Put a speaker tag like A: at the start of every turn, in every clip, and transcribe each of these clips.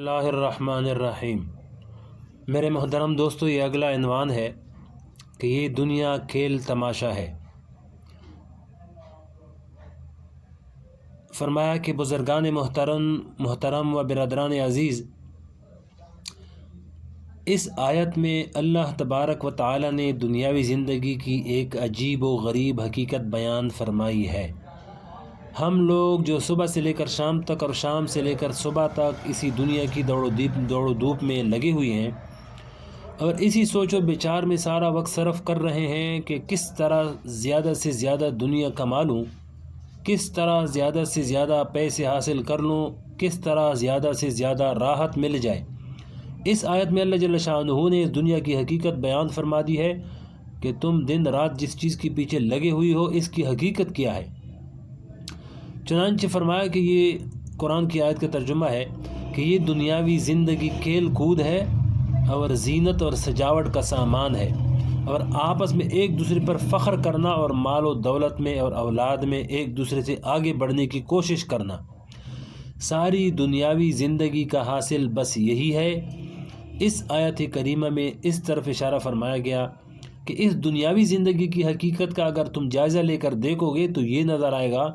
A: اللہ الرحمن الرحیم۔ میرے محترم دوستو، یہ اگلا عنوان ہے کہ یہ دنیا کھیل تماشا ہے۔ فرمایا کہ بزرگان محترم و برادران عزیز، اس آیت میں اللہ تبارک و تعالی نے دنیاوی زندگی کی ایک عجیب و غریب حقیقت بیان فرمائی ہے۔ ہم لوگ جو صبح سے لے کر شام تک اور شام سے لے کر صبح تک اسی دنیا کی دوڑ و دھوپ میں لگے ہوئے ہیں اور اسی سوچ و بچار میں سارا وقت صرف کر رہے ہیں کہ کس طرح زیادہ سے زیادہ دنیا کما لوں، کس طرح زیادہ سے زیادہ پیسے حاصل کر لوں، کس طرح زیادہ سے زیادہ راحت مل جائے۔ اس آیت میں اللہ جل شانہ نے اس دنیا کی حقیقت بیان فرما دی ہے کہ تم دن رات جس چیز کے پیچھے لگے ہوئی ہو، اس کی حقیقت کیا ہے۔ چنانچہ فرمایا کہ یہ قرآن کی آیت کا ترجمہ ہے کہ یہ دنیاوی زندگی کھیل کود ہے اور زینت اور سجاوٹ کا سامان ہے، اور آپس میں ایک دوسرے پر فخر کرنا اور مال و دولت میں اور اولاد میں ایک دوسرے سے آگے بڑھنے کی کوشش کرنا۔ ساری دنیاوی زندگی کا حاصل بس یہی ہے۔ اس آیت کریمہ میں اس طرف اشارہ فرمایا گیا کہ اس دنیاوی زندگی کی حقیقت کا اگر تم جائزہ لے کر دیکھو گے تو یہ نظر آئے گا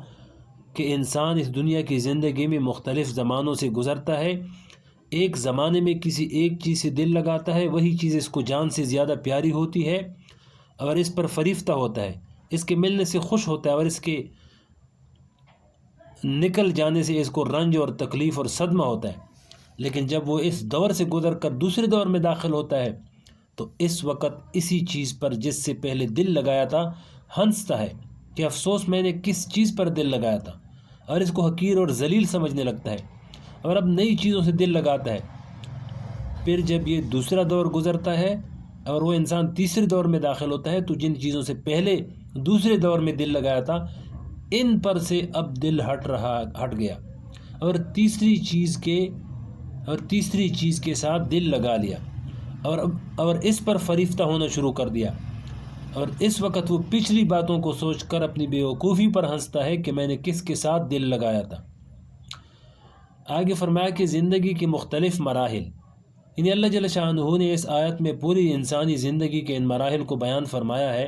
A: کہ انسان اس دنیا کی زندگی میں مختلف زمانوں سے گزرتا ہے۔ ایک زمانے میں کسی ایک چیز سے دل لگاتا ہے، وہی چیز اس کو جان سے زیادہ پیاری ہوتی ہے اور اس پر فریفتہ ہوتا ہے، اس کے ملنے سے خوش ہوتا ہے، اور اس کے نکل جانے سے اس کو رنج اور تکلیف اور صدمہ ہوتا ہے۔ لیکن جب وہ اس دور سے گزر کر دوسرے دور میں داخل ہوتا ہے تو اس وقت اسی چیز پر جس سے پہلے دل لگایا تھا ہنستا ہے کہ افسوس میں نے کس چیز پر دل لگایا تھا، اور اس کو حقیر اور ذلیل سمجھنے لگتا ہے اور اب نئی چیزوں سے دل لگاتا ہے۔ پھر جب یہ دوسرا دور گزرتا ہے اور وہ انسان تیسرے دور میں داخل ہوتا ہے تو جن چیزوں سے پہلے دوسرے دور میں دل لگایا تھا ان پر سے اب دل ہٹ گیا اور تیسری چیز کے ساتھ دل لگا لیا اور اس پر فریفتہ ہونا شروع کر دیا، اور اس وقت وہ پچھلی باتوں کو سوچ کر اپنی بیوقوفی پر ہنستا ہے کہ میں نے کس کے ساتھ دل لگایا تھا۔ آگے فرمایا کہ زندگی کے مختلف مراحل، یعنی اللہ جل شانہ نے اس آیت میں پوری انسانی زندگی کے ان مراحل کو بیان فرمایا ہے۔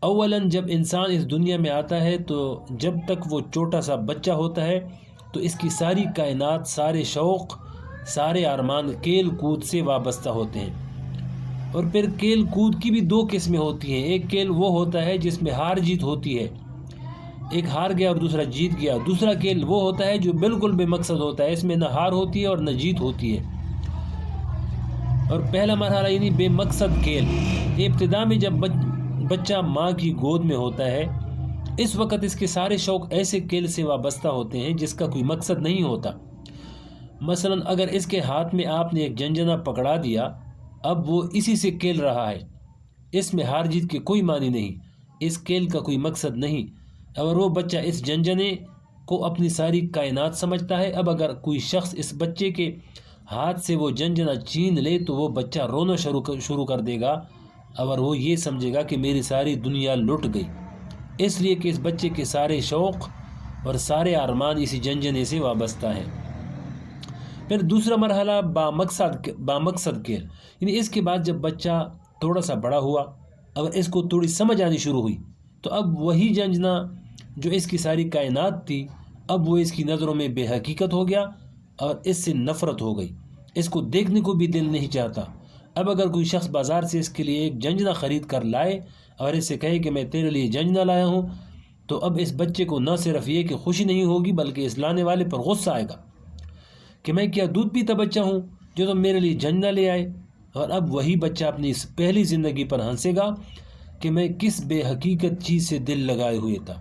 A: اولاً جب انسان اس دنیا میں آتا ہے تو جب تک وہ چھوٹا سا بچہ ہوتا ہے تو اس کی ساری کائنات، سارے شوق، سارے ارمان کھیل کود سے وابستہ ہوتے ہیں، اور پھر کھیل کود کی بھی دو قسمیں ہوتی ہیں۔ ایک کھیل وہ ہوتا ہے جس میں ہار جیت ہوتی ہے، ایک ہار گیا اور دوسرا جیت گیا۔ دوسرا کھیل وہ ہوتا ہے جو بالکل بے مقصد ہوتا ہے، اس میں نہ ہار ہوتی ہے اور نہ جیت ہوتی ہے۔ اور پہلا مرحلہ یعنی بے مقصد کھیل، ابتدا میں جب بچہ ماں کی گود میں ہوتا ہے اس وقت اس کے سارے شوق ایسے کھیل سے وابستہ ہوتے ہیں جس کا کوئی مقصد نہیں ہوتا۔ مثلا اگر اس کے ہاتھ میں آپ نے ایک جھنجھنا پکڑا دیا، اب وہ اسی سے کھیل رہا ہے، اس میں ہار جیت کے کوئی معنی نہیں، اس کھیل کا کوئی مقصد نہیں، اور وہ بچہ اس جھنجھنے کو اپنی ساری کائنات سمجھتا ہے۔ اب اگر کوئی شخص اس بچے کے ہاتھ سے وہ جھنجھنا چھین لے تو وہ بچہ رونا شروع کر دے گا اور وہ یہ سمجھے گا کہ میری ساری دنیا لٹ گئی، اس لیے کہ اس بچے کے سارے شوق اور سارے ارمان اسی جھنجھنے سے وابستہ ہیں۔ پھر دوسرا مرحلہ بامقصد کھیل، یعنی اس کے بعد جب بچہ تھوڑا سا بڑا ہوا اور اس کو تھوڑی سمجھ آنی شروع ہوئی تو اب وہی جھنجھنا جو اس کی ساری کائنات تھی اب وہ اس کی نظروں میں بے حقیقت ہو گیا اور اس سے نفرت ہو گئی، اس کو دیکھنے کو بھی دل نہیں چاہتا۔ اب اگر کوئی شخص بازار سے اس کے لیے ایک جھنجھنا خرید کر لائے اور اس سے کہے کہ میں تیرے لیے جھنجھنا لایا ہوں، تو اب اس بچے کو نہ صرف یہ کہ خوشی نہیں ہوگی بلکہ اس لانے والے پر غصہ آئے گا کہ میں کیا دودھ پیتا بچہ ہوں جو تم میرے لیے جھنجھنا لے آئے۔ اور اب وہی بچہ اپنی اس پہلی زندگی پر ہنسے گا کہ میں کس بے حقیقت چیز سے دل لگائے ہوئے تھا۔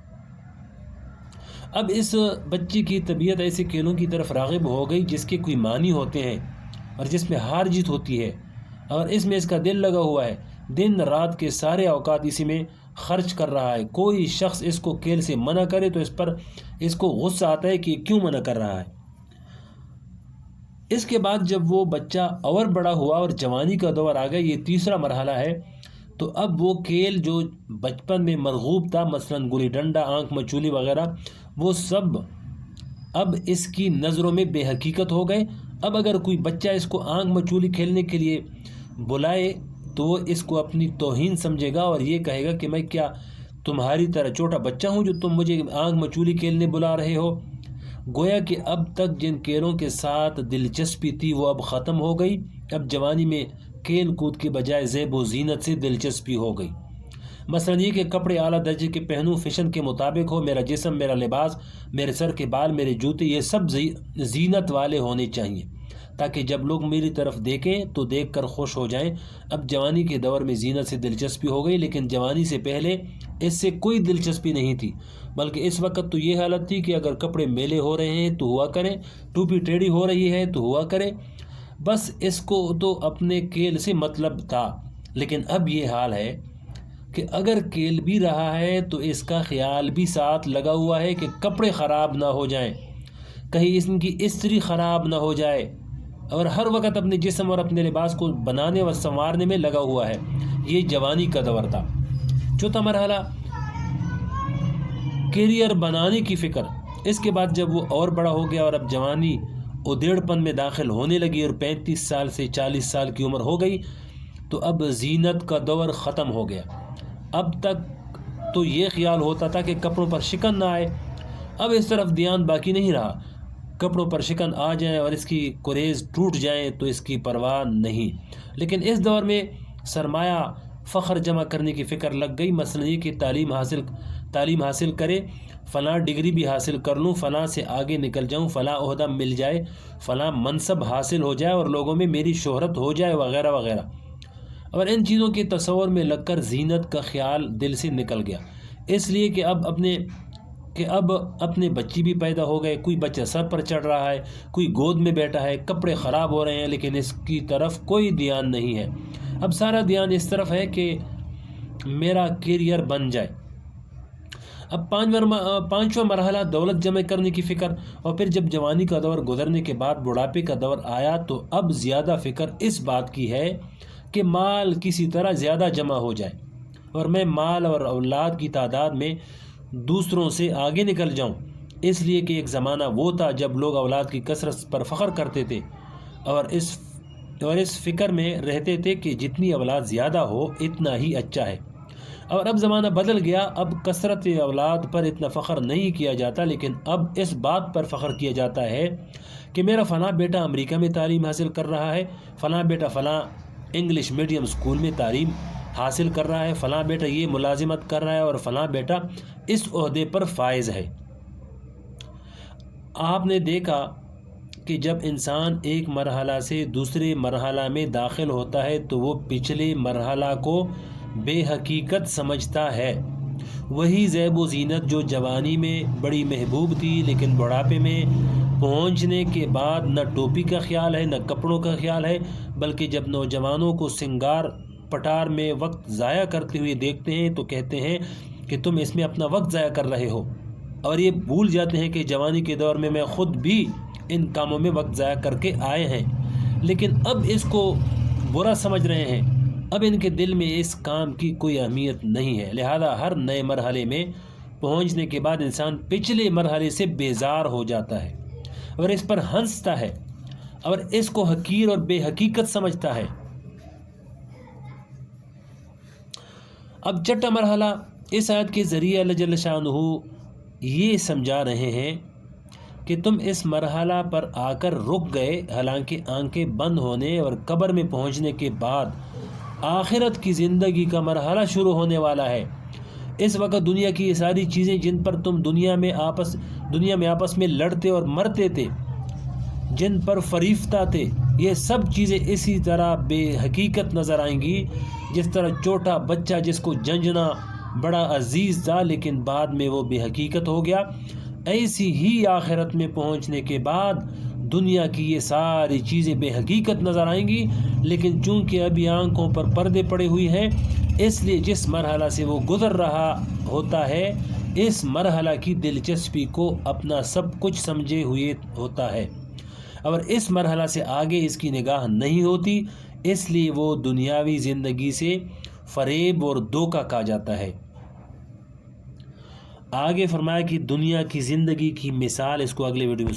A: اب اس بچے کی طبیعت ایسے کھیلوں کی طرف راغب ہو گئی جس کے کوئی معنی ہوتے ہیں اور جس میں ہار جیت ہوتی ہے، اور اس میں اس کا دل لگا ہوا ہے، دن رات کے سارے اوقات اسی میں خرچ کر رہا ہے۔ کوئی شخص اس کو کھیل سے منع کرے تو اس کو غصہ آتا ہے کہ یہ کیوں منع کر رہا ہے۔ اس کے بعد جب وہ بچہ اور بڑا ہوا اور جوانی کا دور آ گیا، یہ تیسرا مرحلہ ہے، تو اب وہ کھیل جو بچپن میں مرغوب تھا، مثلا گلی ڈنڈا، آنکھ مچولی وغیرہ، وہ سب اب اس کی نظروں میں بے حقیقت ہو گئے اب اگر کوئی بچہ اس کو آنکھ مچولی کھیلنے کے لیے بلائے تو وہ اس کو اپنی توہین سمجھے گا اور یہ کہے گا کہ میں کیا تمہاری طرح چھوٹا بچہ ہوں جو تم مجھے آنکھ مچولی کھیلنے بلا رہے ہو؟ گویا کہ اب تک جن کھیلوں کے ساتھ دلچسپی تھی وہ اب ختم ہو گئی۔ اب جوانی میں کھیل کود کے بجائے زیب و زینت سے دلچسپی ہو گئی۔ مثلا یہ کہ کپڑے اعلیٰ درجے کے پہنوں، فیشن کے مطابق ہو، میرا جسم، میرا لباس، میرے سر کے بال، میرے جوتے، یہ سب زینت والے ہونے چاہیے تاکہ جب لوگ میری طرف دیکھیں تو دیکھ کر خوش ہو جائیں۔ اب جوانی کے دور میں زینت سے دلچسپی ہو گئی، لیکن جوانی سے پہلے اس سے کوئی دلچسپی نہیں تھی، بلکہ اس وقت تو یہ حالت تھی کہ اگر کپڑے میلے ہو رہے ہیں تو ہوا کریں، ٹوپی ٹیڑھی ہو رہی ہے تو ہوا کرے، بس اس کو تو اپنے کھیل سے مطلب تھا۔ لیکن اب یہ حال ہے کہ اگر کھیل بھی رہا ہے تو اس کا خیال بھی ساتھ لگا ہوا ہے کہ کپڑے خراب نہ ہو جائیں، کہیں ان کی استری خراب نہ ہو جائے، اور ہر وقت اپنے جسم اور اپنے لباس کو بنانے و سنوارنے میں لگا ہوا ہے۔ یہ جوانی کا دور تھا۔ چوتھا مرحلہ، کیریئر بنانے کی فکر۔ اس کے بعد جب وہ اور بڑا ہو گیا اور اب جوانی ادھیڑ پن میں داخل ہونے لگی اور 35 سال سے 40 سال کی عمر ہو گئی تو اب زینت کا دور ختم ہو گیا۔ اب تک تو یہ خیال ہوتا تھا کہ کپڑوں پر شکن نہ آئے، اب اس طرف دھیان باقی نہیں رہا۔ کپڑوں پر شکن آ جائیں اور اس کی کوریز ٹوٹ جائیں تو اس کی پرواہ نہیں۔ لیکن اس دور میں سرمایہ فخر جمع کرنے کی فکر لگ گئی۔ مثلا یہ کہ تعلیم حاصل کرے، فلاں ڈگری بھی حاصل کر لوں، فلاں سے آگے نکل جاؤں، فلاں عہدہ مل جائے، فلاں منصب حاصل ہو جائے اور لوگوں میں میری شہرت ہو جائے وغیرہ وغیرہ۔ اور ان چیزوں کے تصور میں لگ کر زینت کا خیال دل سے نکل گیا، اس لیے کہ اب اپنے بچی بھی پیدا ہو گئے، کوئی بچہ سر پر چڑھ رہا ہے، کوئی گود میں بیٹھا ہے، کپڑے خراب ہو رہے ہیں، لیکن اس کی طرف کوئی دھیان نہیں ہے۔ اب سارا دھیان اس طرف ہے کہ میرا کیریئر بن جائے۔ اب پانچواں مرحلہ، دولت جمع کرنے کی فکر۔ اور پھر جب جوانی کا دور گزرنے کے بعد بڑھاپے کا دور آیا تو اب زیادہ فکر اس بات کی ہے کہ مال کسی طرح زیادہ جمع ہو جائے اور میں مال اور اولاد کی تعداد میں دوسروں سے آگے نکل جاؤں، اس لیے کہ ایک زمانہ وہ تھا جب لوگ اولاد کی کثرت پر فخر کرتے تھے اور اس فکر میں رہتے تھے کہ جتنی اولاد زیادہ ہو اتنا ہی اچھا ہے۔ اور اب زمانہ بدل گیا، اب کثرت اولاد پر اتنا فخر نہیں کیا جاتا، لیکن اب اس بات پر فخر کیا جاتا ہے کہ میرا فلاں بیٹا امریکہ میں تعلیم حاصل کر رہا ہے، فلاں بیٹا فلاں انگلش میڈیم اسکول میں تعلیم حاصل کر رہا ہے، فلاں بیٹا یہ ملازمت کر رہا ہے اور فلاں بیٹا اس عہدے پر فائز ہے۔ آپ نے دیکھا کہ جب انسان ایک مرحلہ سے دوسرے مرحلہ میں داخل ہوتا ہے تو وہ پچھلے مرحلہ کو بے حقیقت سمجھتا ہے۔ وہی زیب و زینت جو جوانی میں بڑی محبوب تھی، لیکن بڑھاپے میں پہنچنے کے بعد نہ ٹوپی کا خیال ہے نہ کپڑوں کا خیال ہے، بلکہ جب نوجوانوں کو سنگار پٹار میں وقت ضائع کرتے ہوئے دیکھتے ہیں تو کہتے ہیں کہ تم اس میں اپنا وقت ضائع کر رہے ہو، اور یہ بھول جاتے ہیں کہ جوانی کے دور میں خود بھی ان کاموں میں وقت ضائع کر کے آئے ہیں، لیکن اب اس کو برا سمجھ رہے ہیں۔ اب ان کے دل میں اس کام کی کوئی اہمیت نہیں ہے، لہذا ہر نئے مرحلے میں پہنچنے کے بعد انسان پچھلے مرحلے سے بیزار ہو جاتا ہے اور اس پر ہنستا ہے اور اس کو حقیر اور بے حقیقت سمجھتا ہے۔ اب چھٹا مرحلہ، اس آیت کے ذریعے اللہ جل شانہ یہ سمجھا رہے ہیں کہ تم اس مرحلہ پر آ کر رک گئے، حالانکہ آنکھیں بند ہونے اور قبر میں پہنچنے کے بعد آخرت کی زندگی کا مرحلہ شروع ہونے والا ہے۔ اس وقت دنیا کی یہ ساری چیزیں جن پر تم دنیا میں آپس میں لڑتے اور مرتے تھے، جن پر فریفتہ تھے، یہ سب چیزیں اسی طرح بے حقیقت نظر آئیں گی جس طرح چھوٹا بچہ جس کو جنجنا بڑا عزیز تھا لیکن بعد میں وہ بے حقیقت ہو گیا، ایسی ہی آخرت میں پہنچنے کے بعد دنیا کی یہ ساری چیزیں بے حقیقت نظر آئیں گی، لیکن چونکہ ابھی آنکھوں پر پردے پڑے ہوئے ہیں اس لیے جس مرحلہ سے وہ گزر رہا ہوتا ہے اس مرحلہ کی دلچسپی کو اپنا سب کچھ سمجھے ہوئے ہوتا ہے، اور اس مرحلہ سے آگے اس کی نگاہ نہیں ہوتی، اس لیے وہ دنیاوی زندگی سے فریب اور دھوکہ کھا جاتا ہے۔ آگے فرمایا کہ دنیا کی زندگی کی مثال، اس کو اگلے ویڈیو میں